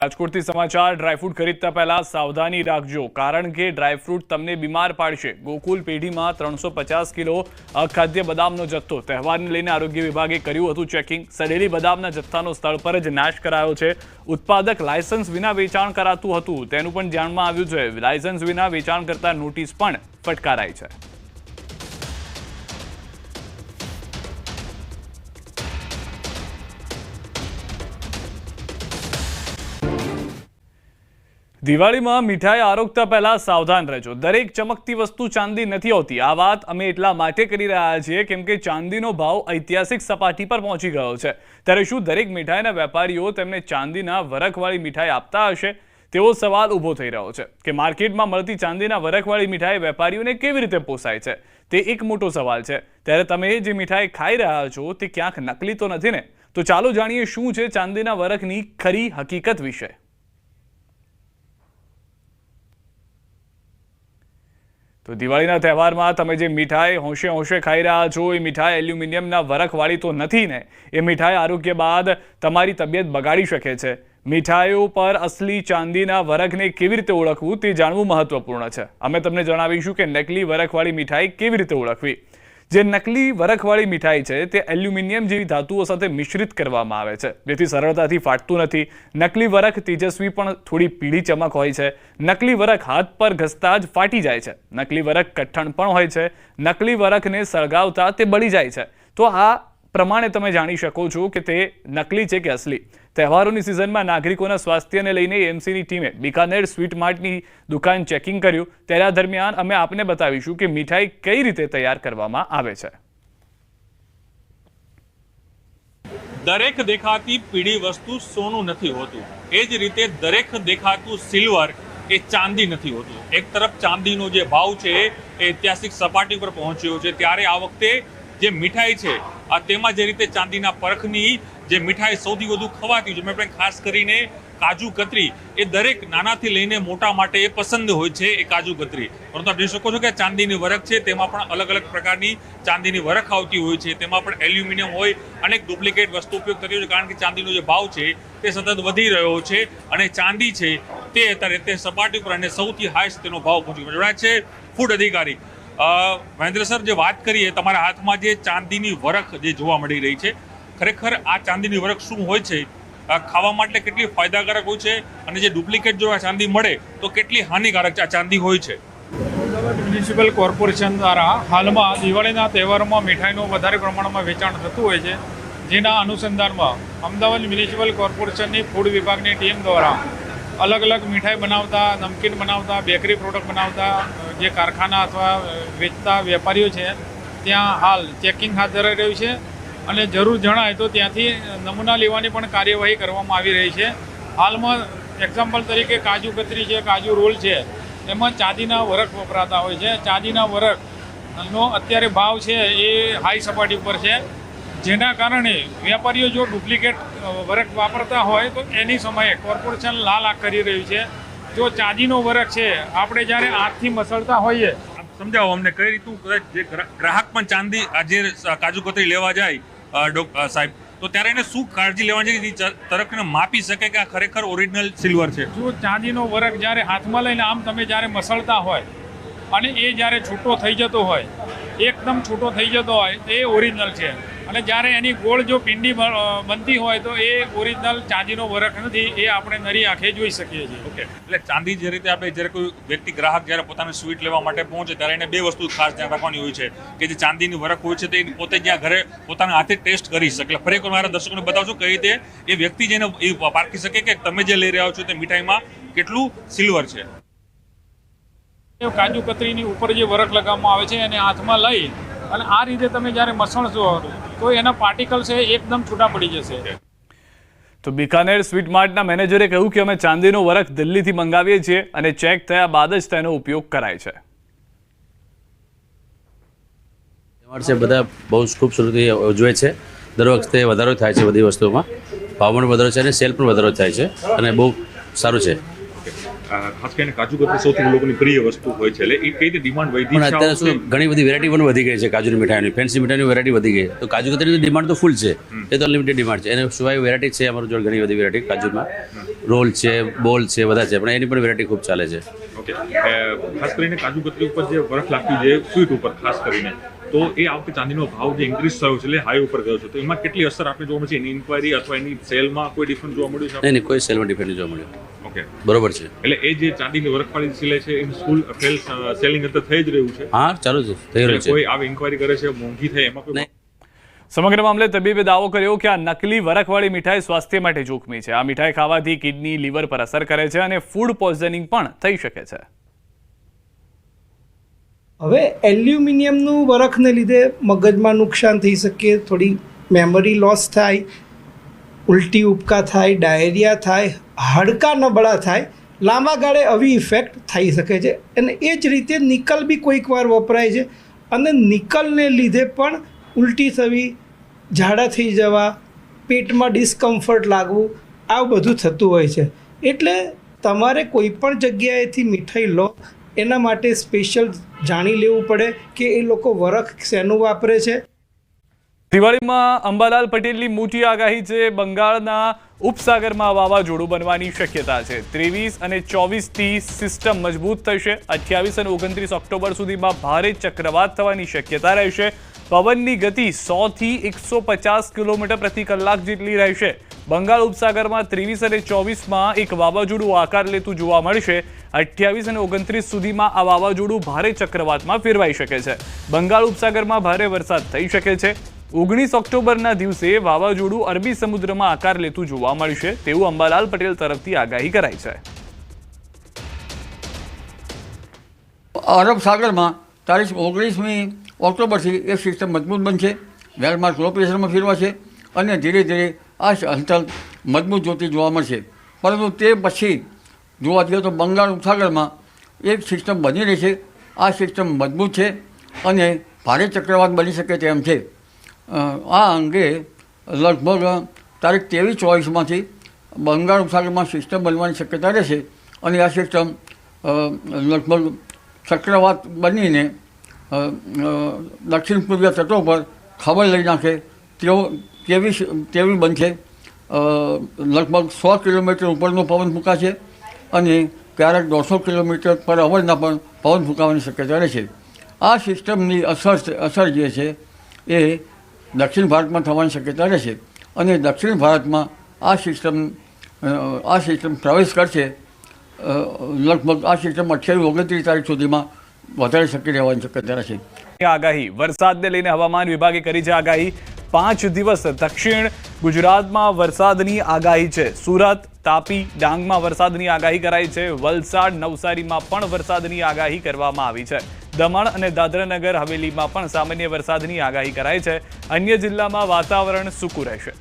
રાજકોટથી સમાચાર ડ્રાયફ્રૂટ ખરીદતા પહેલા સાવધાની રાખજો કારણ કે ડ્રાયફ્રૂટ તમને બીમાર પાડશે। ગોકુલ પેઢીમાં 350 કિલો અખાદ્ય બદામનો જથ્થો। તહેવારને લઈને આરોગ્ય વિભાગે કર્યું હતું ચેકિંગ। સડેલી બદામના જથ્થાનો સ્થળ પર જ નાશ કરાયો છે। ઉત્પાદક લાયસન્સ વિના વેચાણ કરાતું હતું તેનું પણ જાણમાં આવ્યું છે। લાયસન્સ વિના વેચાણ કરતા નોટિસ પણ ફટકારાઈ છે। દિવાળીમાં મીઠાઈ આરોગતા પહેલા સાવધાન રહેજો। દરેક ચમકતી વસ્તુ ચાંદી નથી હોતી। આ વાત અમે એટલા માટે કરી રહ્યા છીએ કેમ કે ચાંદીનો ભાવ ઐતિહાસિક સપાટી પર પહોંચી ગયો છે। ત્યારે શું દરેક મીઠાઈના વેપારીઓ તેમને ચાંદીના વરખવાળી મીઠાઈ આપતા હશે તેવો સવાલ ઊભો થઈ રહ્યો છે કે માર્કેટમાં મળતી ચાંદીના વરખવાળી મીઠાઈ વેપારીઓને કેવી રીતે પોસાય છે તે એક મોટો સવાલ છે। ત્યારે તમે જે મીઠાઈ ખાઈ રહ્યા છો તે ક્યાંક નકલી તો નથી ને? તો ચાલો જાણીએ શું છે ચાંદીના વરખની ખરી હકીકત વિશે। તો દિવાળીના તહેવારમાં તમે જે મીઠાઈ હોંશે હોંશે ખાઈ રહ્યા છો એ મીઠાઈ એલ્યુમિનિયમના વરખવાળી તો નથી ને? એ મીઠાઈ આરોગ્ય બાદ તમારી તબિયત બગાડી શકે છે। મીઠાઈઓ પર અસલી ચાંદીના વરખને કેવી રીતે ઓળખવું તે જાણવું મહત્વપૂર્ણ છે। અમે તમને જણાવીશું કે નકલી વરખવાળી મીઠાઈ કેવી રીતે ઓળખવી। જે નકલી વરખવાળી મીઠાઈ છે તે એલ્યુમિનિયમ જેવી ધાતુઓ સાથે મિશ્રિત કરવામાં આવે છે જેથી સરળતાથી ફાટતું નથી। નકલી વરખ તેજસ્વી પણ થોડી પીળી ચમક હોય છે। નકલી વરખ હાથ પર ઘસતા જ ફાટી જાય છે। નકલી વરખ કઠણ પણ હોય છે। નકલી વરખને સળગાવતા તે બળી જાય છે। તો આ પ્રમાણે તમે જાણી શકો છો કે તે નકલી છે કે અસલી। તહેવારોની સિઝનમાં નાગરિકોના સ્વાસ્થ્યને લઈને એએમસીની ટીમે બિકાનેર સ્વીટ માર્ટની દુકાન ચેકિંગ કર્યું। ત્યારે આ દરમિયાન અમે આપને બતાવીશું કે મીઠાઈ કઈ રીતે તૈયાર કરવામાં આવે છે। દરેક દેખાતી પીળી વસ્તુ સોનું નથી હોતું। એ જ રીતે દરેક દેખાતું સિલ્વર એ ચાંદી નથી હોતું। એક તરફ ચાંદીનો જે ભાવ છે એ ઐતિહાસિક સપાટી પર પહોંચ્યો છે ત્યારે આ વખતે જે મીઠાઈ છે તેમાં જે રીતે ચાંદીના પરખની જે મીઠાઈ સૌથી વધુ ખવાતી છે મેં ખાસ કરીને કાજુ કતરી એ દરેક નાનાથી લઈને મોટા માટે એ પસંદ હોય છે એ કાજુ કતરી। પરંતુ આપ જોઈ શકો છો કે ચાંદીની વરખ છે તેમાં પણ અલગ અલગ પ્રકારની ચાંદીની વરખ આવતી હોય છે। તેમાં પણ એલ્યુમિનિયમ હોય અનેક ડુપ્લિકેટ વસ્તુ ઉપયોગ કર્યો છે કારણ કે ચાંદીનો જે ભાવ છે તે સતત વધી રહ્યો છે અને ચાંદી છે તે અત્યારે તે સપાટી પર અને સૌથી હાઈએસ્ટ તેનો ભાવ પહોંચી ગયો છે। ફૂડ અધિકારી મહેન્દ્ર સર જે વાત કરીએ તમારા હાથમાં જે ચાંદીની વરખ જે જોવા મળી રહી છે ખરેખર આ ચાંદીની વરખ શું હોય છે? ખાવા માટે કેટલી ફાયદાકારક હોય છે અને જે ડુપ્લિકેટ જો આ ચાંદી મળે તો કેટલી હાનિકારક આ ચાંદી હોય છે? અમદાવાદ મ્યુનિસિપલ કોર્પોરેશન દ્વારા હાલમાં દિવાળીના તહેવારોમાં મીઠાઈનું વધારે પ્રમાણમાં વેચાણ થતું હોય છે। જેના અનુસંધાનમાં અમદાવાદ મ્યુનિસિપલ કોર્પોરેશનની ફૂડ વિભાગની ટીમ દ્વારા અલગ અલગ મીઠાઈ બનાવતા, નમકીન બનાવતા, બેકરી પ્રોડક્ટ બનાવતા જે કારખાના અથવા વેચતા વેપારીઓ છે ત્યાં હાલ ચેકિંગ હાથ ધરાઈ રહ્યું છે અને જરૂર જણાય તો ત્યાંથી નમૂના લેવાની પણ કાર્યવાહી કરવામાં આવી રહી છે। હાલમાં એક્ઝામ્પલ તરીકે કાજુ કતરી છે, કાજુ રોલ છે, એમાં ચાંદીના વરખ વપરાતા હોય છે। ચાંદીના વરખનો અત્યારે ભાવ છે એ હાઈ સપાટી ઉપર છે જેના કારણે વેપારીઓ જો ડુપ્લિકેટ વરખ વાપરતા હોય તો એની સમયે કોર્પોરેશન લાલ આંખ કરી રહ્યું છે। જો ચાંદીનો વરખ છે આપણે જ્યારે હાથથી મસળતા હોઈએ સમજાવો અમને કઈ રીતનું જે ગ્રાહક પણ ચાંદી આજે કાજુ કતરી લેવા જાય સાહેબ તો ત્યારે એને શું કાળજી લેવાની છે તરફને માપી શકે કે આ ખરેખર ઓરિજિનલ સિલ્વર છે? જો ચાંદીનો વરખ જ્યારે હાથમાં લઈને આમ તમે જ્યારે મસળતા હોય અને એ જ્યારે છૂટો થઈ જતો હોય એકદમ છૂટો થઈ જતો હોય તો એ ઓરિજિનલ છે અને જ્યારે એની ગોળ જો પિંડી બનતી હોય તો એ ઓરિજિનલ ચાંદીનો વરખ નથી। એ આપણે નરી આંખે જોઈ શકીએ છીએ। ઓકે, એટલે ચાંદી જે રીતે આપણે જ્યારે કોઈ વ્યક્તિ ગ્રાહક જ્યારે પોતાનું સ્વીટ લેવા માટે પહોંચે ત્યારે એને બે વસ્તુ ખાસ ધ્યાન રાખવાની હોય છે કે જે ચાંદીની વરખ હોય છે તે પોતે જ્યાં ઘરે પોતાના હાથે ટેસ્ટ કરી શકે। એટલે ફરી એકવાર મારા દર્શકોને બતાવશો કઈ રીતે એ વ્યક્તિ જેને એ પારખી શકે કે તમે જે લઈ રહ્યા છો તે મીઠાઈમાં કેટલું સિલ્વર છે। કાજુ કતરીની ઉપર જે વરખ લગાવવામાં આવે છે એને હાથમાં લઈ અને આ રીતે તમે જ્યારે મસળશો તો એના પાર્ટિકલ છે એકદમ છૂટા પડી જશે। તો બિકાનેર સ્વીટ માર્ટના મેનેજરે કહ્યું કે અમે ચાંદીનો વરખ દિલ્હીથી મંગાવીએ છીએ અને ચેક થયા બાદ જ તેનો ઉપયોગ કરાય છે। બધા બહુ ખૂબસૂરતી ઉજવે છે। દર વખતે વધારો થાય છે બધી વસ્તુઓમાં, ભાવ પણ વધારો છે અને સેલ પણ વધારો થાય છે અને બહુ સારું છે। ખાસ કરીને કાજુ કતરી સૌથી લોકોની પ્રિય વસ્તુ હોય છે, એટલે એ કઈ રીતે ડિમાન્ડ વધી પણ છે અત્યારે શું ઘણી બધી વેરાયટી પણ વધી ગઈ છે કાજુની મીઠાઈની, ફેન્સી મીઠાઈની વેરાયટી વધી ગઈ, તો કાજુ કતરીની ડિમાન્ડ તો ફૂલ છે, એ તો અનલિમિટેડ ડિમાન્ડ છે. એને સિવાય વેરાયટી છે અમારું જોડે ઘણી બધી વેરાયટી કાજુમાં, રોલ છે, બોલ છે, બધા છે, પણ એની પણ વેરાયટી ખૂબ ચાલે છે. ઓકે, ખાસ કરીને કાજુ કતરી ઉપર જે વરખ લાગતી છે સ્વીટ ઉપર ખાસ કરીને, તો એ આ વખતે ચાંદીનો ભાવ જે ઇન્ક્રીઝ થયો છે એટલે હાઈ ઉપર ગયો છે, તો એમાં કેટલી અસર આપણે જોવા મળશે? એની ઇન્ક્વાયરી અથવા એની સેલમાં કોઈ ડિફરન્સ જોવા મળ્યું છે? નહીં, કોઈ સેલમાં ડિફરન્સ જોવા મળ્યો. ઓકે, બરોબર છે. એટલે એ જે ચાંદીની વરખવાળી સિલાઈ છે એની ફૂલ સેલિંગ અત્યારે થઈ જ રહ્યું છે? હા, ચાલુ છે, થઈ રહ્યું છે. કોઈ આવી ઇન્ક્વાયરી કરે છે મોંઘી થાય એમાં કોઈ? સમગ્ર મામલે તબીબે દાવો કર્યો કે આ નકલી વરખવાળી મીઠાઈ સ્વાસ્થ્ય માટે જોખમી છે. આ મીઠાઈ ખાવાથી કિડની, લીવર પર અસર કરે છે અને ફૂડ પોઈઝનિંગ પણ થઈ શકે છે. હવે એલ્યુમિનિયમનું વરખને લીધે મગજમાં નુકસાન થઈ શકે, થોડી મેમરી લોસ થાય, ઉલટી ઉપકા થાય, ડાયરિયા થાય, હાડકાં નબળા થાય, લાંબા ગાળે આવી ઇફેક્ટ થઈ શકે છે. અને એ જ રીતે નિકલ બી કોઈક વાર વપરાય છે અને નિકલને લીધે પણ ઉલટી થવી, ઝાડા થઈ જવા, પેટમાં ડિસ્કમ્ફર્ટ લાગવું, આ બધું થતું હોય છે. એટલે તમારે કોઈ પણ જગ્યાએથી મીઠાઈ લો એના માટે સ્પેશિયલ જાણી લેવું પડે કે એ લોકો વરખ શેનું વાપરે છે. દિવાળીમાં અંબાલાલ પટેલની મોટી આગાહી છે. બંગાળના ઉપસાગરમાં વાવાઝોડું બનવાની શક્યતા છે. 23 અને 24થી સિસ્ટમ મજબૂત થશે. 28 અને 29 ઓક્ટોબર સુધીમાં ભારે ચક્રવાત થવાની શક્યતા રહેશે. પવનની ગતિ 100 થી 150 કિલોમીટર પ્રતિ કલાક જેટલી રહેશે. બંગાળ ઉપસાગરમાં 23 અને 24માં એક વાવાઝોડું આકાર લેતું જોવા મળશે. 28 અને 29 સુધીમાં આ વાવાઝોડું ભારે ચક્રવાતમાં ફેરવાઈ શકે છે. બંગાળ ઉપસાગરમાં ભારે વરસાદ થઈ શકે છે. 19 ઓક્ટોબરના દિવસે વાવાઝોડું અરબી સમુદ્રમાં આકાર લેતું જોવા મળશે તેવું અંબાલાલ પટેલ તરફથી આગાહી કરાઈ છે. અરબ સાગરમાં તારીખ 19મી ઓક્ટોબરથી એક સિસ્ટમ મજબૂત બનશે, વેલમાર્ક લો પ્રેશરમાં ફેરવાશે અને ધીરે ધીરે આ હલચલ મજબૂત જોતી જોવા મળશે. પરંતુ તે પછી જોવા જઈએ તો બંગાળ ઉપસાગરમાં એક સિસ્ટમ બની રહી છે. આ સિસ્ટમ મજબૂત છે અને ભારે ચક્રવાત બની શકે તેમ છે. આ અંગે લગભગ તારીખ 23-24માંથી બંગાળ ઉપસાગરમાં સિસ્ટમ બનવાની શક્યતા રહેશે અને આ સિસ્ટમ લગભગ ચક્રવાત બનીને દક્ષિણ પૂર્વીય તટો પર ખબર લઈ નાખે તેવી બનશે. લગભગ 100 કિલોમીટર ઉપરનો પવન ફૂંકાશે અને ક્યારેક 150 કિલોમીટર પર અવરના પણ પવન ફૂંકાવાની શક્યતા રહેશે. આ સિસ્ટમની અસર જે છે એ દક્ષિણ ભારતમાં થવાની શક્યતા રહેશે અને દક્ષિણ ભારતમાં આ સિસ્ટમ પ્રવેશ કરશે. લગભગ આ સિસ્ટમ 28-29 તારીખ સુધીમાં વધારે સક્રિય રહેવાની શક્યતા રહેશે. આગાહી વરસાદને લઈને હવામાન વિભાગે કરી છે આગાહી. 5 દિવસ દક્ષિણ ગુજરાતમાં વરસાદની આગાહી છે. સુરત, તાપી, ડાંગમાં વરસાદની આગાહી કરાઈ છે. વલસાડ, નવસારીમાં પણ વરસાદની આગાહી કરવામાં આવી છે. દમણ અને દાદરાનગર હવેલીમાં પણ સામાન્ય વરસાદની આગાહી કરાઈ છે. અન્ય જિલ્લામાં વાતાવરણ સૂકું રહેશે.